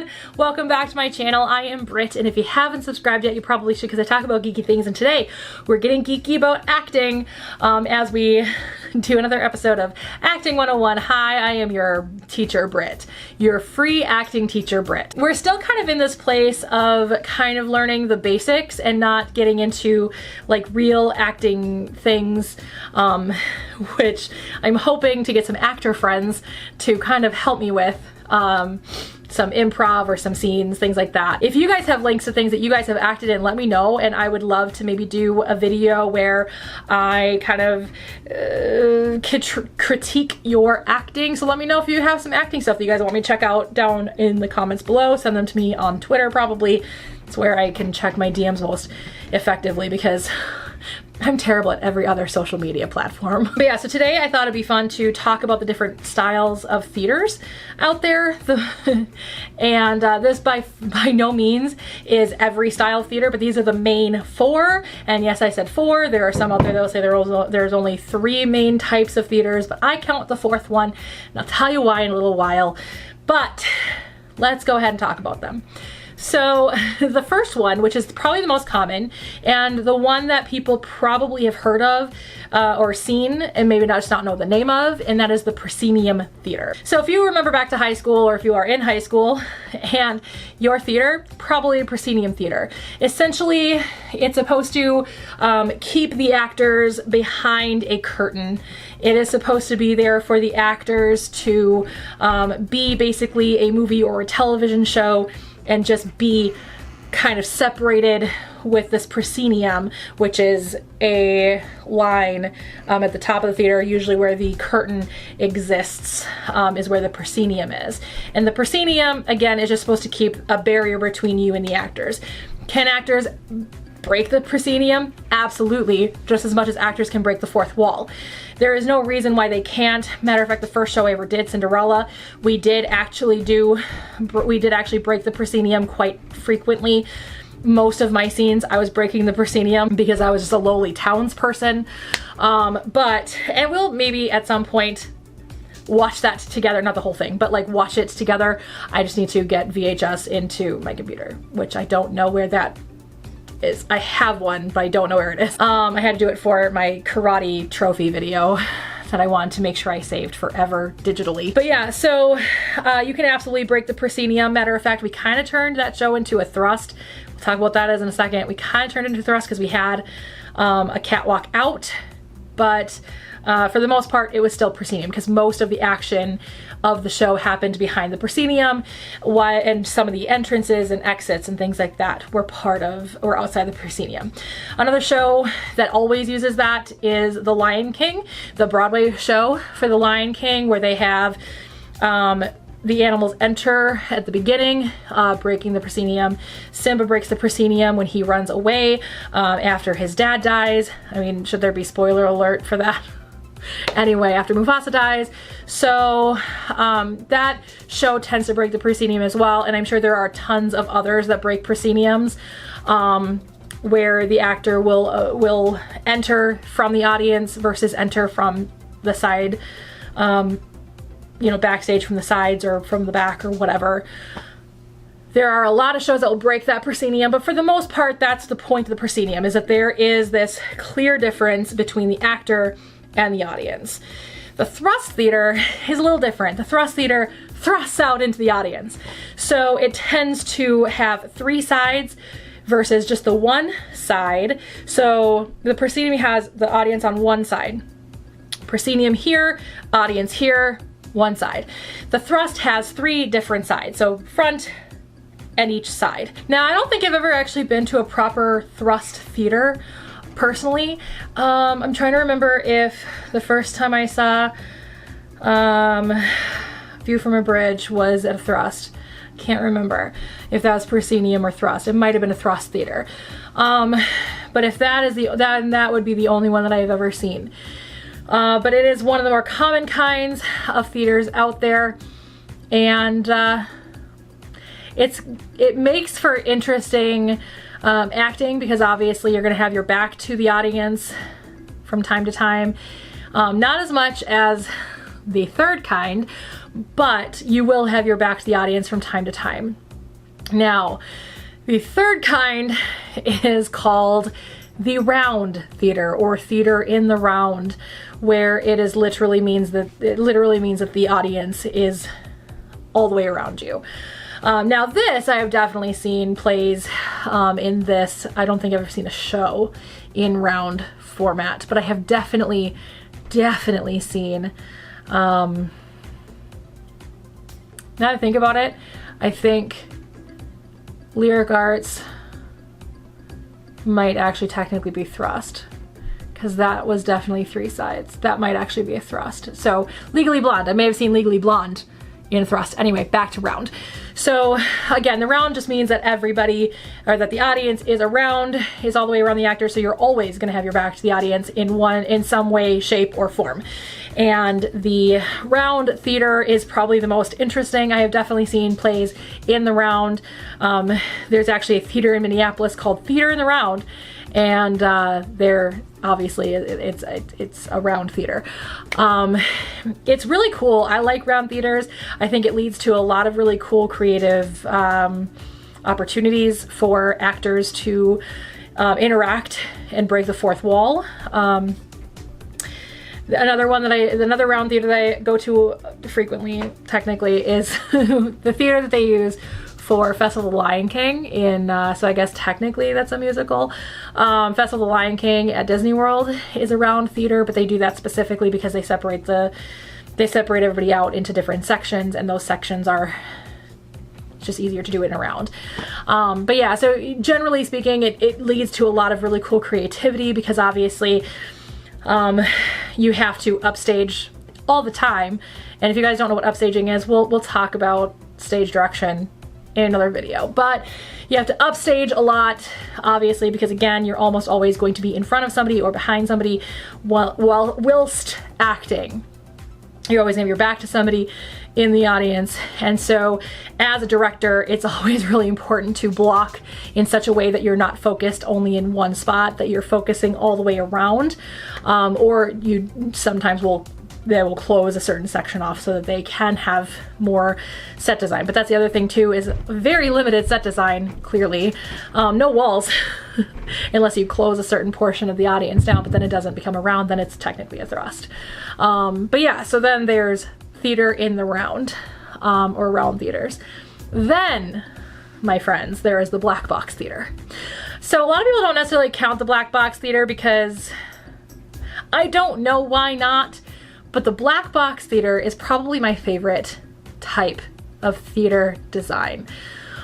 everyone, welcome back to my channel. I am Britt, and if you haven't subscribed yet, you probably should, because I talk about geeky things, and today we're getting geeky about acting as we do another episode of Acting 101. Hi, I am your teacher, Britt, your free acting teacher, Britt. We're still kind of in this place of kind of learning the basics and not getting into like real acting things, which I'm hoping to get some actor friends to kind of help me with. Some improv or some scenes, things like that. If you guys have links to things that you guys have acted in, let me know, and I would love to maybe do a video where I kind of critique your acting. So let me know if you have some acting stuff that you guys want me to check out down in the comments below. Send them to me on Twitter probably. It's where I can check my DMs most effectively because I'm terrible at every other social media platform. But yeah, so today I thought it'd be fun to talk about the different styles of theaters out there. And this by no means is every style of theater, but these are the main four. And yes, I said four. There are some out there that'll say there's only three main types of theaters, but I count the fourth one, and I'll tell you why in a little while. But let's go ahead and talk about them. So the first one, which is probably the most common and the one that people probably have heard of or seen and maybe just not know the name of, and that is the Proscenium Theater. So if you remember back to high school, or if you are in high school and your theater, probably a Proscenium Theater. Essentially, it's supposed to keep the actors behind a curtain. It is supposed to be there for the actors to be basically a movie or a television show and just be kind of separated with this proscenium, which is a line at the top of the theater, usually where the curtain exists, is where the proscenium is. And the proscenium, again, is just supposed to keep a barrier between you and the actors. Can actors break the proscenium? Absolutely, just as much as actors can break the fourth wall. There is no reason why they can't. Matter of fact, the first show I ever did, Cinderella, we did actually break the proscenium quite frequently. Most of my scenes, I was breaking the proscenium because I was just a lowly townsperson. And we'll maybe at some point watch that together, not the whole thing, but like watch it together. I just need to get VHS into my computer, which I don't know where that is. I have one, but I don't know where it is. I had to do it for my karate trophy video that I wanted to make sure I saved forever digitally. But yeah, so you can absolutely break the proscenium. Matter of fact, we kind of turned that show into a thrust. We'll talk about that in a second. We kind of turned it into a thrust because we had a catwalk out, but for the most part, it was still proscenium because most of the action of the show happened behind the proscenium, and some of the entrances and exits and things like that were part of or outside the proscenium. Another show that always uses that is The Lion King, the Broadway show for The Lion King, where they have the animals enter at the beginning, breaking the proscenium. Simba breaks the proscenium when he runs away after his dad dies. I mean, should there be spoiler alert for that? Anyway, after Mufasa dies. So that show tends to break the proscenium as well, and I'm sure there are tons of others that break prosceniums, where the actor will enter from the audience versus enter from the side, you know, backstage from the sides or from the back or whatever. There are a lot of shows that will break that proscenium, but for the most part, that's the point of the proscenium, is that there is this clear difference between the actor and the audience. The thrust theater is a little different. The thrust theater thrusts out into the audience. So it tends to have three sides versus just the one side. So the proscenium has the audience on one side. Proscenium here, audience here, one side. The thrust has three different sides, so front and each side. Now, I don't think I've ever actually been to a proper thrust theater personally. I'm trying to remember if the first time I saw View from a Bridge was at a thrust. Can't remember if that was proscenium or thrust. It might have been a thrust theater. But if that is that would be the only one that I've ever seen. But it is one of the more common kinds of theaters out there, and it makes for interesting acting, because obviously you're going to have your back to the audience from time to time. Not as much as the third kind, but you will have your back to the audience from time to time. Now, the third kind is called the round theater, or theater in the round, where it literally means that the audience is all the way around you. Now this, I have definitely seen plays in this. I don't think I've ever seen a show in round format, but I have definitely seen, now that I think about it, I think lyric arts might actually technically be thrust, because that was definitely 3 sides. That might actually be a thrust. So Legally Blonde, I may have seen Legally Blonde in thrust. Anyway, back to round. So again, the round just means that everybody, or that the audience is all the way around the actor, so you're always going to have your back to the audience in some way, shape, or form. And the round theater is probably the most interesting. I have definitely seen plays in the round. There's actually a theater in Minneapolis called Theater in the Round, and they're obviously it's a round theater. It's really cool. I like round theaters. I think it leads to a lot of really cool creative opportunities for actors to interact and break the fourth wall. Another round theater that I go to frequently, technically, is the theater that they use for Festival of the Lion King so I guess technically that's a musical. Festival of the Lion King at Disney World is a round theater, but they do that specifically because they separate everybody out into different sections, and those sections are just easier to do it in a round. But yeah, so generally speaking, it leads to a lot of really cool creativity, because obviously you have to upstage all the time. And if you guys don't know what upstaging is, we'll talk about stage direction in another video. But you have to upstage a lot, obviously, because again, you're almost always going to be in front of somebody or behind somebody whilst acting. You're always gonna have your back to somebody in the audience. And so as a director, it's always really important to block in such a way that you're not focused only in one spot, that you're focusing all the way around. Or you sometimes they will close a certain section off so that they can have more set design. But that's the other thing too, is very limited set design, clearly. No walls, unless you close a certain portion of the audience down, but then it doesn't become a round, then it's technically a thrust. But yeah, so then there's theater in the round, or round theaters. Then, my friends, there is the black box theater. So a lot of people don't necessarily count the black box theater, because I don't know why not, but the black box theater is probably my favorite type of theater design.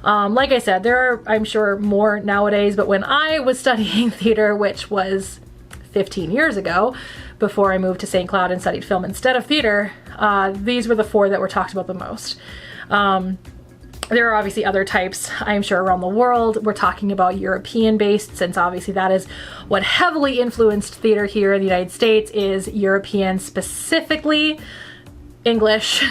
Like I said, there are, I'm sure, more nowadays, but when I was studying theater, which was 15 years ago, before I moved to St. Cloud and studied film instead of theater, these were the 4 that were talked about the most. There are obviously other types, I'm sure, around the world. We're talking about European-based, since obviously that is what heavily influenced theater here in the United States, is European, specifically English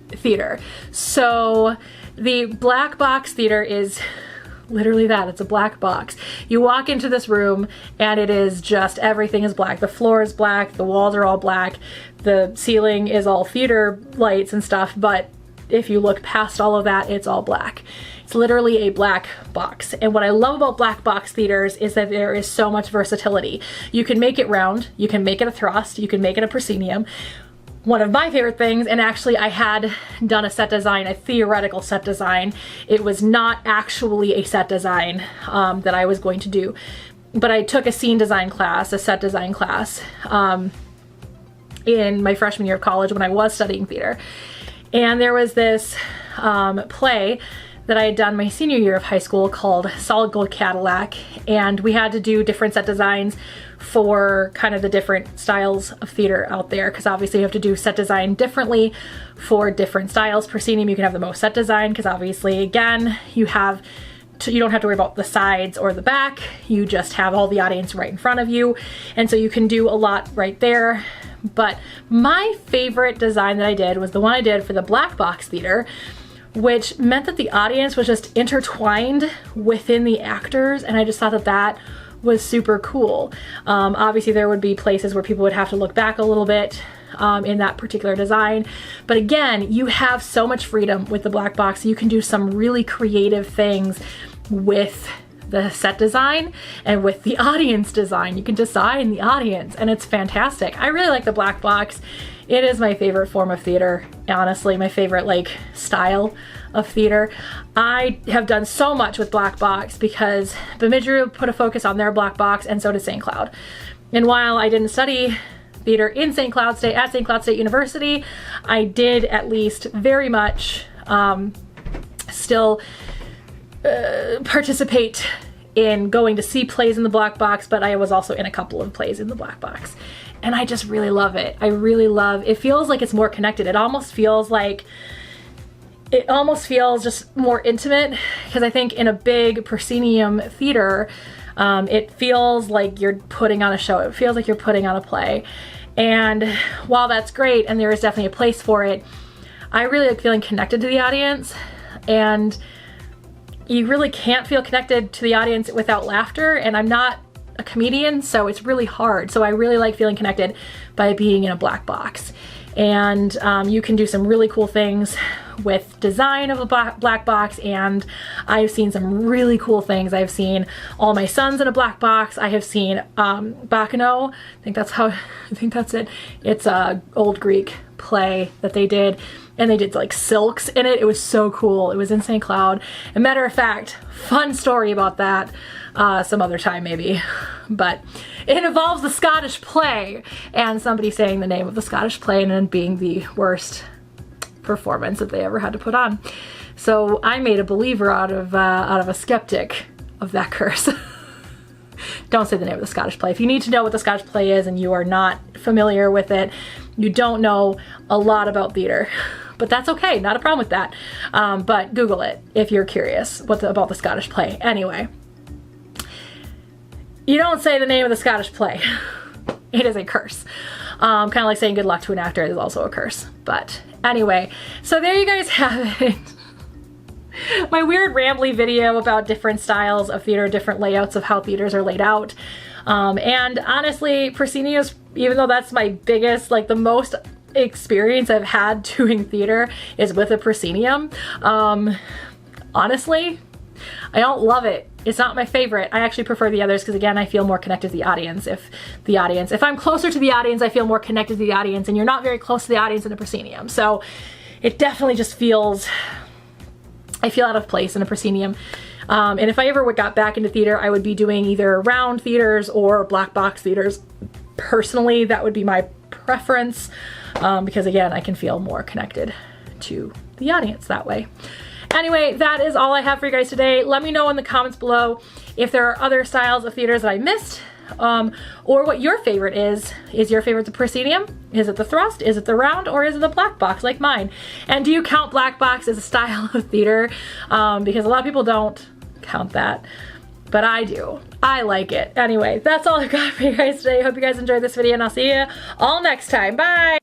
theater. So the black box theater is literally that. It's a black box. You walk into this room and it is just, everything is black. The floor is black, the walls are all black, the ceiling is all theater lights and stuff, but if you look past all of that, it's all black. It's literally a black box. And what I love about black box theaters is that there is so much versatility. You can make it round, you can make it a thrust, you can make it a proscenium. One of my favorite things, and actually I had done a set design, a theoretical set design. It was not actually a set design that I was going to do, but I took a scene design class, a set design class, in my freshman year of college when I was studying theater. And there was this play that I had done my senior year of high school called Solid Gold Cadillac, and we had to do different set designs for kind of the different styles of theater out there, because obviously you have to do set design differently for different styles. Proscenium, you can have the most set design, because obviously, again, you don't have to worry about the sides or the back, you just have all the audience right in front of you, and so you can do a lot right there. But my favorite design that I did was the one I did for the black box theater, which meant that the audience was just intertwined within the actors, and I just thought that that was super cool. Obviously there would be places where people would have to look back a little bit in that particular design. But again, you have so much freedom with the black box. You can do some really creative things with the set design and with the audience design. You can design the audience, and it's fantastic. I really like the black box. It is my favorite form of theater, honestly, my favorite like style of theater. I have done so much with black box because Bemidji put a focus on their black box, and so did St. Cloud. And while I didn't study theater in St. Cloud State at St. Cloud State University, I did at least very much still participate in going to see plays in the black box, but I was also in a couple of plays in the black box. And I just really love it. I really love, it feels like it's more connected. It almost feels just more intimate, because I think in a big proscenium theater, it feels like you're putting on a show. It feels like you're putting on a play. And while that's great, and there is definitely a place for it, I really like feeling connected to the audience, and you really can't feel connected to the audience without laughter, and I'm not a comedian, so it's really hard. So I really like feeling connected by being in a black box. And you can do some really cool things with design of a black box, and I've seen some really cool things. I've seen All My Sons in a black box. I have seen Bacchano, I think that's it. It's a old Greek play that they did, and they did like silks in it. It was so cool. It was in St. Cloud. A matter of fact, fun story about that some other time maybe, but it involves the Scottish play and somebody saying the name of the Scottish play and then being the worst performance that they ever had to put on. So I made a believer out of a skeptic of that curse. Don't say the name of the Scottish play. If you need to know what the Scottish play is and you are not familiar with it, you don't know a lot about theater. But that's okay, not a problem with that. But Google it if you're curious about the Scottish play. Anyway, you don't say the name of the Scottish play. It is a curse. Kind of like saying good luck to an actor is also a curse. But anyway, so there you guys have it. My weird rambly video about different styles of theater, different layouts of how theaters are laid out. And honestly, proscenium, even though that's my biggest, like the most experience I've had doing theater is with a proscenium. Honestly, I don't love it. It's not my favorite. I actually prefer the others because, again, I feel more connected to the audience. If I'm closer to the audience, I feel more connected to the audience, and you're not very close to the audience in a proscenium. So it definitely just feels, I feel out of place in a proscenium. And if I ever got back into theater, I would be doing either round theaters or black box theaters. Personally, that would be my preference because, again, I can feel more connected to the audience that way. Anyway, that is all I have for you guys today. Let me know in the comments below if there are other styles of theaters that I missed, or what your favorite is. Is your favorite the proscenium? Is it the thrust? Is it the round? Or is it the black box like mine? And do you count black box as a style of theater? Because a lot of people don't count that, but I do. I like it. Anyway, that's all I've got for you guys today. Hope you guys enjoyed this video, and I'll see you all next time. Bye!